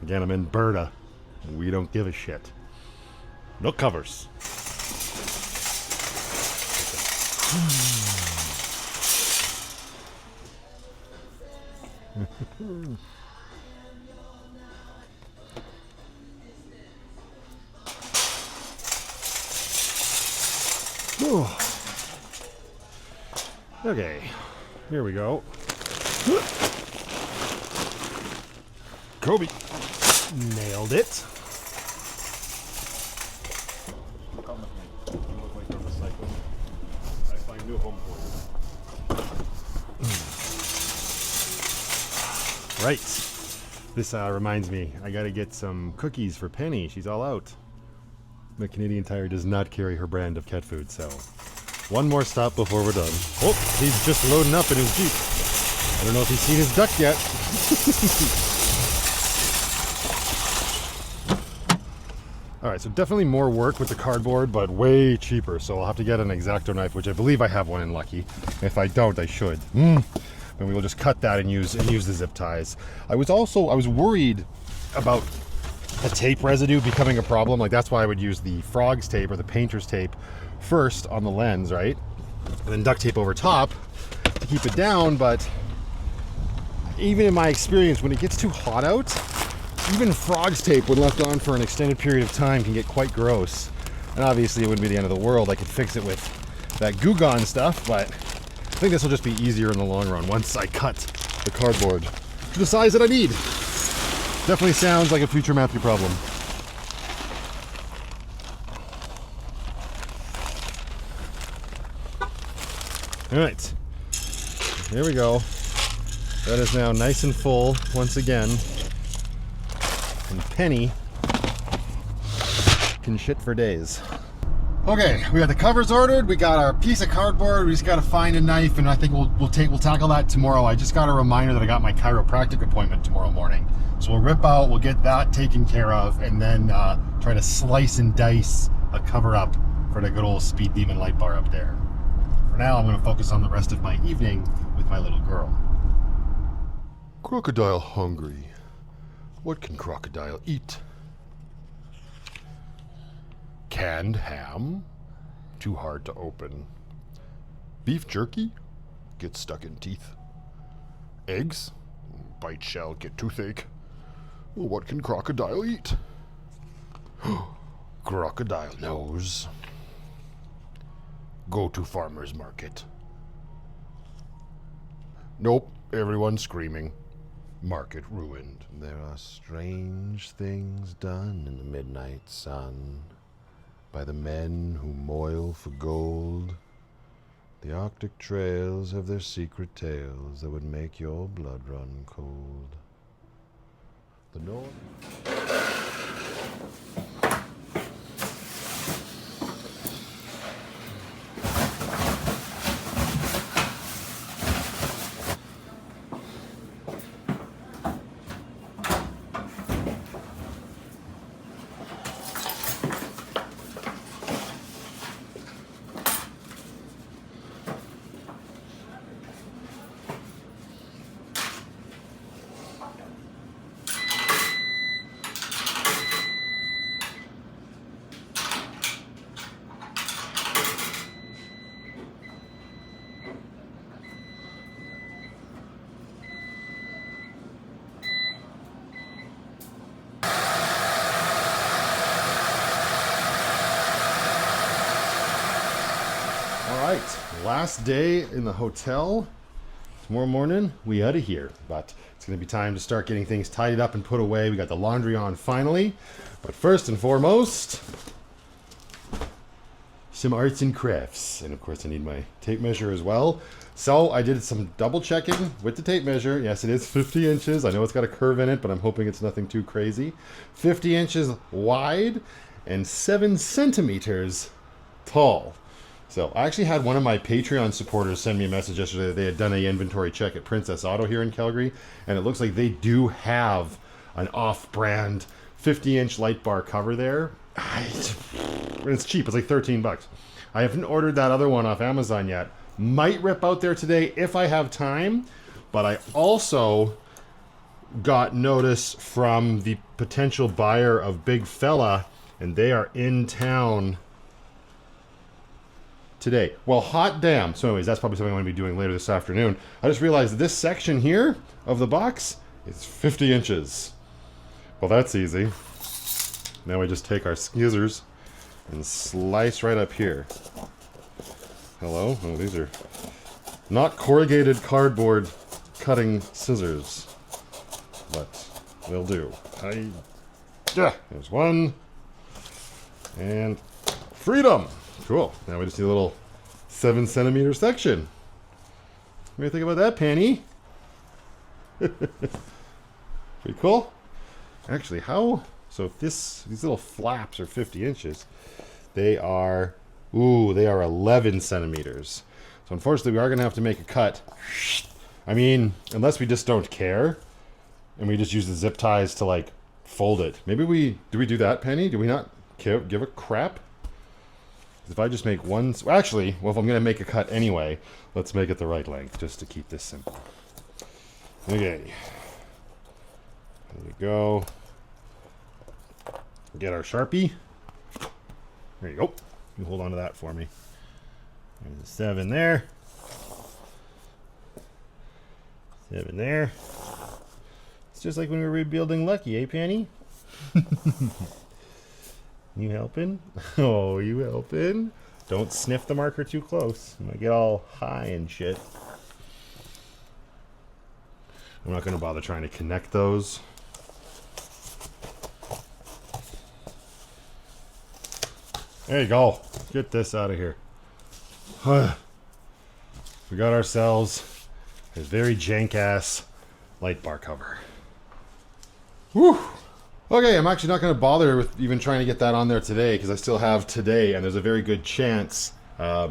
Again, I'm in Berta. We don't give a shit. No covers. Okay, here we go. Kobe nailed it. Come with me. You look like you're recycling. I find new home for you. Right. This reminds me, I gotta get some cookies for Penny. She's all out. The Canadian Tire does not carry her brand of cat food, so one more stop before we're done. Oh, he's just loading up in his Jeep. I don't know if he's seen his duck yet. Alright, so definitely more work with the cardboard, but way cheaper. So I'll have to get an X-Acto knife, which I believe I have one in Lucky. If I don't, I should. And we will just cut that and use the zip ties. I was worried about the tape residue becoming a problem. Like, that's why I would use the frog's tape or the painter's tape first on the lens, right? And then duct tape over top to keep it down. But even in my experience, when it gets too hot out, even frog's tape, when left on for an extended period of time, can get quite gross. And obviously it wouldn't be the end of the world. I could fix it with that Goo Gone stuff, but I think this will just be easier in the long run once I cut the cardboard to the size that I need. Definitely sounds like a future Matthew problem. All right, there we go. That is now nice and full once again. And Penny can shit for days. Okay, we got the covers ordered. We got our piece of cardboard. We just got to find a knife, and I think we'll tackle that tomorrow. I just got a reminder that I got my chiropractic appointment tomorrow morning, so we'll rip out. We'll get that taken care of, and then try to slice and dice a cover up for the good old Speed Demon light bar up there. For now, I'm going to focus on the rest of my evening with my little girl. Crocodile hungry. What can crocodile eat? Canned ham? Too hard to open. Beef jerky? Gets stuck in teeth. Eggs? Bite shell, get toothache. Well, what can crocodile eat? Crocodile nose. Go to farmer's market. Nope, everyone's screaming. Market ruined. There are strange things done in the midnight sun by the men who moil for gold. The Arctic trails have their secret tales that would make your blood run cold. The North... Last day in the hotel. Tomorrow morning we out of here, but it's going to be time to start getting things tidied up and put away. We got the laundry on finally, but first and foremost, some arts and crafts. And of course I need my tape measure as well. So I did some double checking with the tape measure. Yes, it is 50 inches. I know it's got a curve in it, but I'm hoping it's nothing too crazy. 50 inches wide and 7 centimeters tall. So I actually had one of my Patreon supporters send me a message yesterday that they had done an inventory check at Princess Auto here in Calgary, and it looks like they do have an off-brand 50-inch light bar cover there. It's cheap. It's like 13 bucks. I haven't ordered that other one off Amazon yet. Might rip out there today if I have time, but I also got notice from the potential buyer of Big Fella, and they are in town today. Well, hot damn. So anyways, that's probably something I'm going to be doing later this afternoon. I just realized that this section here of the box is 50 inches. Well, that's easy. Now we just take our scissors and slice right up here. Hello? Oh, these are not corrugated cardboard cutting scissors, but they'll do. There's one. And freedom! Cool. Now we just need a little 7 centimeter section. What do you think about that, Penny? Pretty cool. Actually, how... So if these little flaps are 50 inches, they are 11 centimeters. So unfortunately, we are going to have to make a cut. I mean, unless we just don't care, and we just use the zip ties to, like, fold it. Maybe do we do that, Penny? Do we not give a crap? If I just make one... Actually, well, if I'm going to make a cut anyway, let's make it the right length, just to keep this simple. Okay. There we go. Get our Sharpie. There you go. You hold on to that for me. There's a 7 there. 7 there. It's just like when we were rebuilding Lucky, eh, Penny? You helping? Oh, you helping? Don't sniff the marker too close. You might get all high and shit. I'm not going to bother trying to connect those. There you go. Get this out of here. We got ourselves a very jank-ass light bar cover. Whew. Okay, I'm actually not going to bother with even trying to get that on there today because I still have today, and there's a very good chance that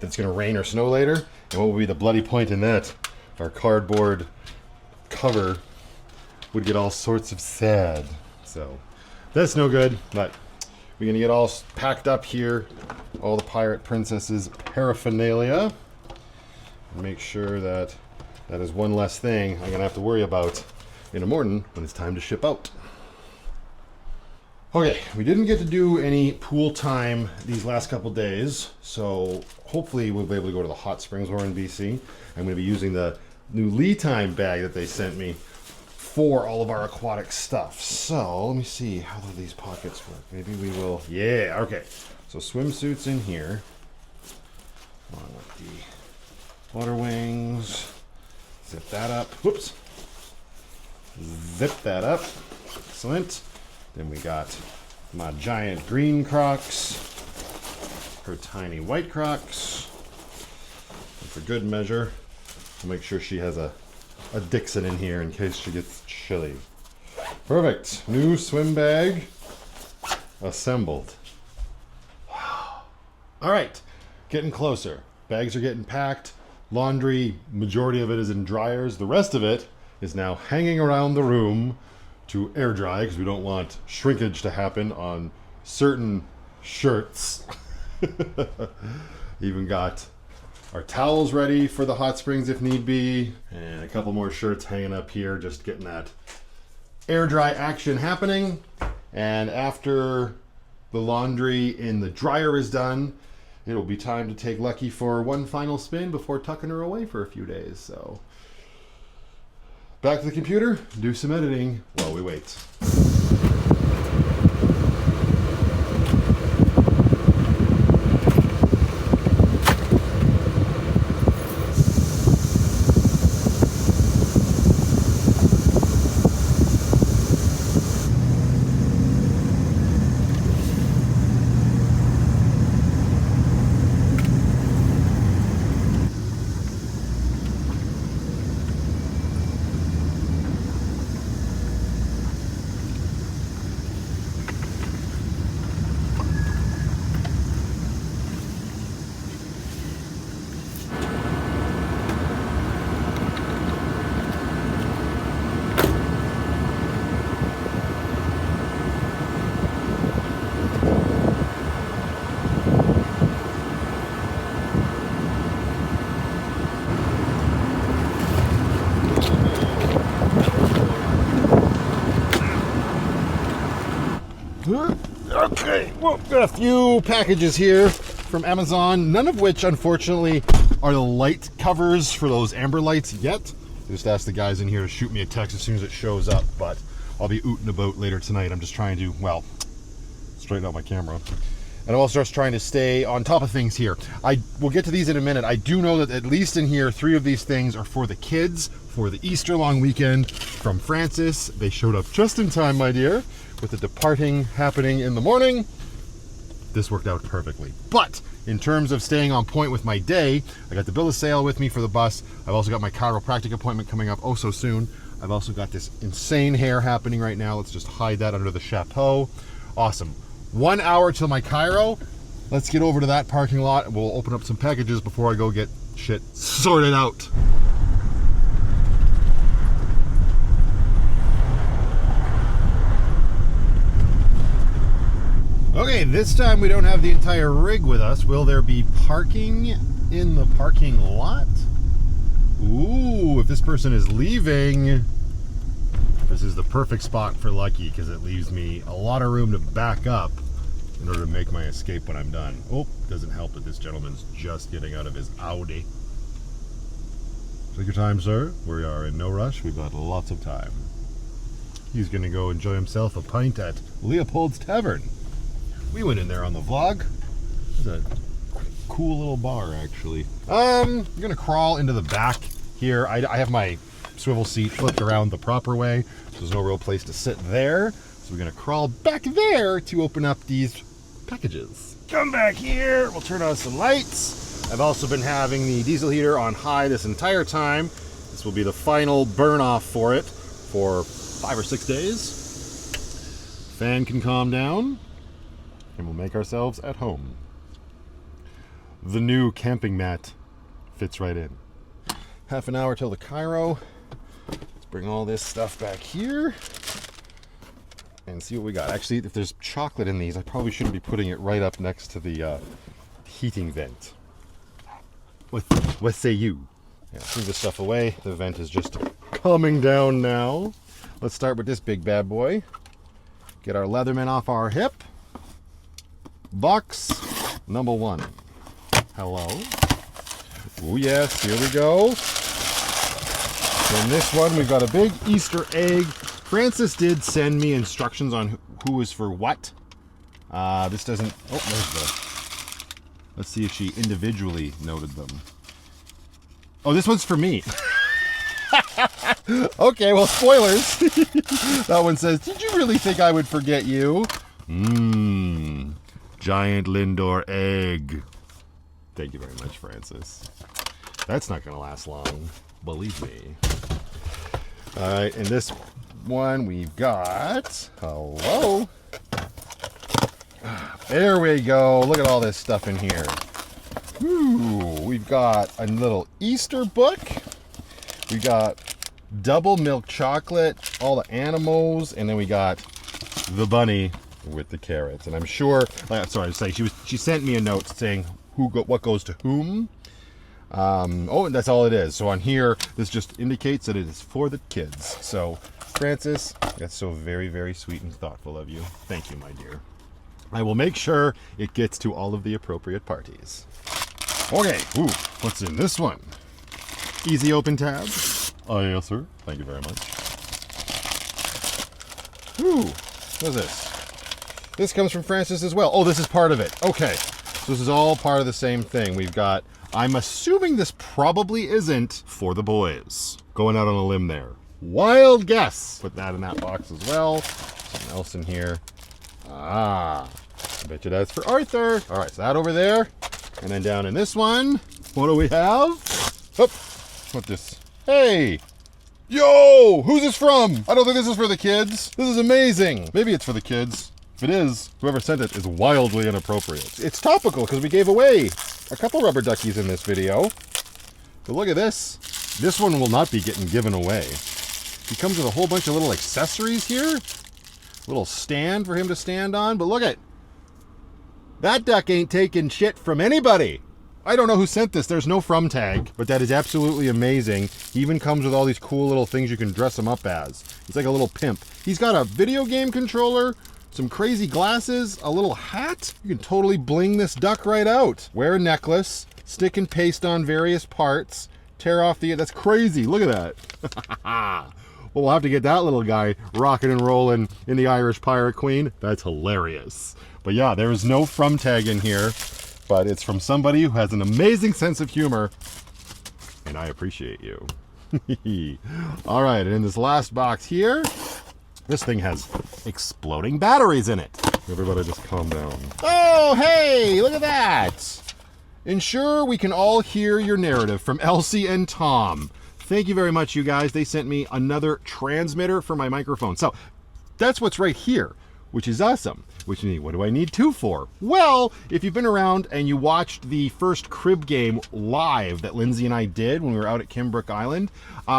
it's going to rain or snow later. And what would be the bloody point in that? If our cardboard cover would get all sorts of sad. So that's no good, but we're going to get all packed up here, all the Pirate Princess's paraphernalia, and make sure that that is one less thing I'm going to have to worry about in the morning when it's time to ship out. Okay, we didn't get to do any pool time these last couple days, so hopefully we'll be able to go to the hot springs we're in BC. I'm going to be using the new Lee Time bag that they sent me for all of our aquatic stuff. So let me see how do these pockets work. Maybe we will. Yeah, okay. So swimsuits in here. On with the water wings. Zip that up. Whoops. Zip that up. Excellent. Then we got my giant green Crocs, her tiny white Crocs, and for good measure, I'll make sure she has a Dixon in here in case she gets chilly. Perfect. New swim bag assembled. Wow. All right, getting closer. Bags are getting packed. Laundry, majority of it is in dryers. The rest of it is now hanging around the room to air dry because we don't want shrinkage to happen on certain shirts. Even got our towels ready for the hot springs if need be, and a couple more shirts hanging up here, just getting that air dry action happening. And after the laundry in the dryer is done, it'll be time to take Lucky for one final spin before tucking her away for a few days. So back to the computer, do some editing while we wait. Okay, well, got a few packages here from Amazon, none of which, unfortunately, are the light covers for those amber lights yet. I just asked the guys in here to shoot me a text as soon as it shows up, but I'll be ooting about later tonight. I'm just trying to, well, straighten out my camera. And I'm also just trying to stay on top of things here. We'll get to these in a minute. I do know that at least in here, 3 of these things are for the kids for the Easter long weekend from Francis. They showed up just in time, my dear, with the departing happening in the morning. This worked out perfectly. But in terms of staying on point with my day, I got the bill of sale with me for the bus. I've also got my chiropractic appointment coming up oh so soon. I've also got this insane hair happening right now. Let's just hide that under the chapeau. Awesome. 1 hour till my chiro. Let's get over to that parking lot and we'll open up some packages before I go get shit sorted out. Okay, this time we don't have the entire rig with us. Will there be parking in the parking lot? Ooh, if this person is leaving, this is the perfect spot for Lucky because it leaves me a lot of room to back up in order to make my escape when I'm done. Oh, doesn't help that this gentleman's just getting out of his Audi. Take your time, sir. We are in no rush. We've got lots of time. He's going to go enjoy himself a pint at Leopold's Tavern. We went in there on the vlog. It's a cool little bar, actually. I'm gonna crawl into the back here. I have my swivel seat flipped around the proper way, so there's no real place to sit there. So we're gonna crawl back there to open up these packages. Come back here. We'll turn on some lights. I've also been having the diesel heater on high this entire time. This will be the final burn off for it for 5 or 6 days. Fan can calm down. And we'll make ourselves at home. The new camping mat fits right in. Half an hour till the chiro. Let's bring all this stuff back here and see what we got. Actually, if there's chocolate in these, I probably shouldn't be putting it right up next to the heating vent. What say you? Yeah, move this stuff away. The vent is just coming down now. Let's start with this big bad boy. Get our Leatherman off our hip. Box number 1. Hello. Oh yes, here we go. In this one, we've got a big Easter egg. Francis did send me instructions on who is for what. This doesn't. Oh, there's the. Let's see if she individually noted them. Oh, this one's for me. Okay, well, spoilers. That one says, "Did you really think I would forget you?" Giant Lindor egg. Thank you very much, Francis. That's not going to last long, believe me. All right, in this one we've got, hello. There we go. Look at all this stuff in here. Ooh, we've got a little Easter book. We got double milk chocolate, all the animals, and then we got the bunny with the carrots. And I'm sure, sorry to say, she sent me a note saying what goes to whom. Oh, and that's all it is. So on here, this just indicates that it is for the kids. So Francis, that's so very, very sweet and thoughtful of you. Thank you, my dear. I will make sure it gets to all of the appropriate parties. Okay, ooh, what's in this one? Easy open tab. Oh, yes, sir. Thank you very much. Ooh, what's this? This comes from Francis as well. Oh, this is part of it. Okay, so this is all part of the same thing. We've got, I'm assuming this probably isn't for the boys. Going out on a limb there. Wild guess. Put that in that box as well. Something else in here. Ah, I bet you that's for Arthur. All right, so that over there. And then down in this one, what do we have? Oh, what's this? Hey, yo, who's this from? I don't think this is for the kids. This is amazing. Maybe it's for the kids. If it is, whoever sent it is wildly inappropriate. It's topical because we gave away a couple rubber duckies in this video. But look at this. This one will not be getting given away. He comes with a whole bunch of little accessories here. Little stand for him to stand on. But look at that duck ain't taking shit from anybody. I don't know who sent this. There's no from tag, but that is absolutely amazing. He even comes with all these cool little things you can dress him up as. He's like a little pimp. He's got a video game controller some crazy glasses, a little hat. You can totally bling this duck right out. Wear a necklace, stick and paste on various parts, tear off the... That's crazy. Look at that. Well, we'll have to get that little guy rocking and rolling in the Irish Pirate Queen. That's hilarious. But yeah, there is no from tag in here, but it's from somebody who has an amazing sense of humor, and I appreciate you. All right, and in this last box here, this thing has exploding batteries in it. Everybody just calm down. Oh, hey, look at that. Ensure we can all hear your narrative from Elsie and Tom. Thank you very much, you guys. They sent me another transmitter for my microphone. So that's what's right here, which is awesome. What do I need two for? Well, if you've been around and you watched the first crib game live that Lindsay and I did when we were out at Kimbrook Island,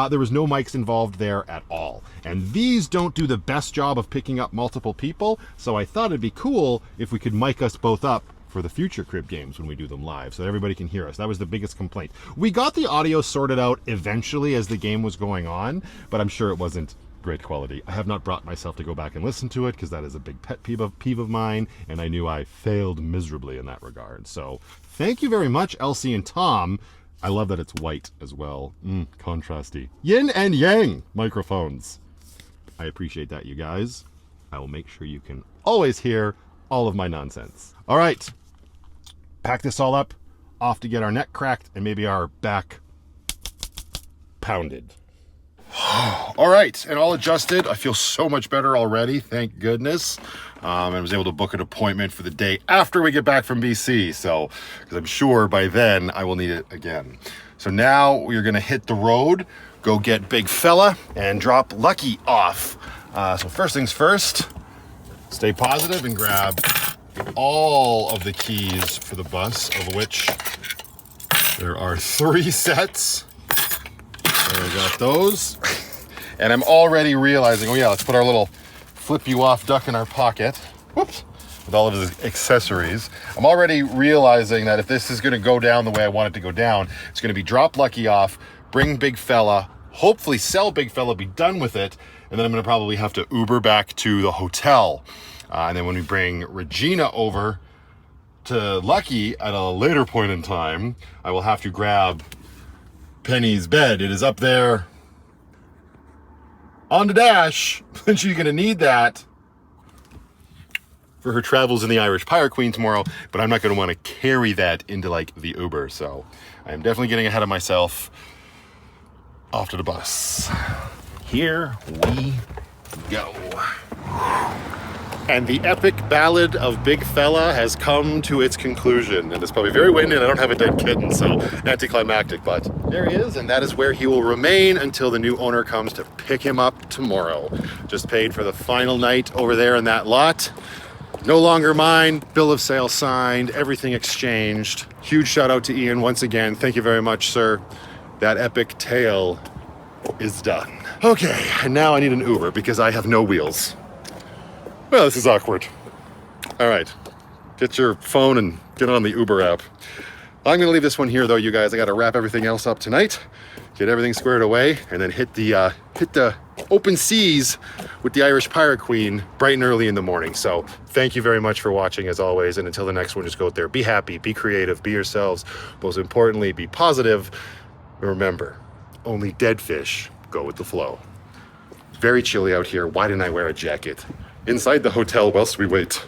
there was no mics involved there at all. And these don't do the best job of picking up multiple people, so I thought it'd be cool if we could mic us both up for the future crib games when we do them live, so that everybody can hear us. That was the biggest complaint. We got the audio sorted out eventually as the game was going on, but I'm sure it wasn't great quality. I have not brought myself to go back and listen to it because that is a big pet peeve of mine, and I knew I failed miserably in that regard. So thank you very much, Elsie and Tom. I love that it's white as well. Contrasty. Yin and yang microphones. I appreciate that, you guys. I will make sure you can always hear all of my nonsense. All right. Pack this all up, off to get our neck cracked and maybe our back pounded. All right, and all adjusted. I feel so much better already, thank goodness. I was able to book an appointment for the day after we get back from BC, so because I'm sure by then I will need it again. So now we're gonna hit the road, go get Big Fella, and drop Lucky off. So first things first, stay positive and grab all of the keys for the bus, of which there are 3 sets. There, we got those. And I'm already realizing, oh yeah, let's put our little flip you off duck in our pocket. Whoops. With all of his accessories. I'm already realizing that if this is gonna go down the way I want it to go down, it's gonna be drop Lucky off, bring Big Fella, hopefully sell Big Fella, be done with it, and then I'm gonna probably have to Uber back to the hotel. And then when we bring Regina over to Lucky at a later point in time, I will have to grab Penny's bed. It is up there on the dash, and she's gonna need that for her travels in the Irish Pirate Queen tomorrow, but I'm not gonna wanna carry that into like the Uber. So I am definitely getting ahead of myself. Off to the bus. Here we go. And the epic ballad of Big Fella has come to its conclusion. And it's probably very windy and I don't have a dead kitten, so anticlimactic, but there he is, and that is where he will remain until the new owner comes to pick him up tomorrow. Just paid for the final night over there in that lot. No longer mine, bill of sale signed, everything exchanged. Huge shout out to Ian once again. Thank you very much, sir. That epic tale is done. Okay, and now I need an Uber because I have no wheels. Well, this is awkward. All right, get your phone and get on the Uber app. I'm gonna leave this one here though, you guys. I gotta wrap everything else up tonight, get everything squared away, and then hit the open seas with the Irish Pirate Queen bright and early in the morning. So thank you very much for watching as always, and until the next one, just go out there, be happy, be creative, be yourselves. Most importantly, be positive. Remember, only dead fish go with the flow. Very chilly out here. Why didn't I wear a jacket? Inside the hotel whilst we wait.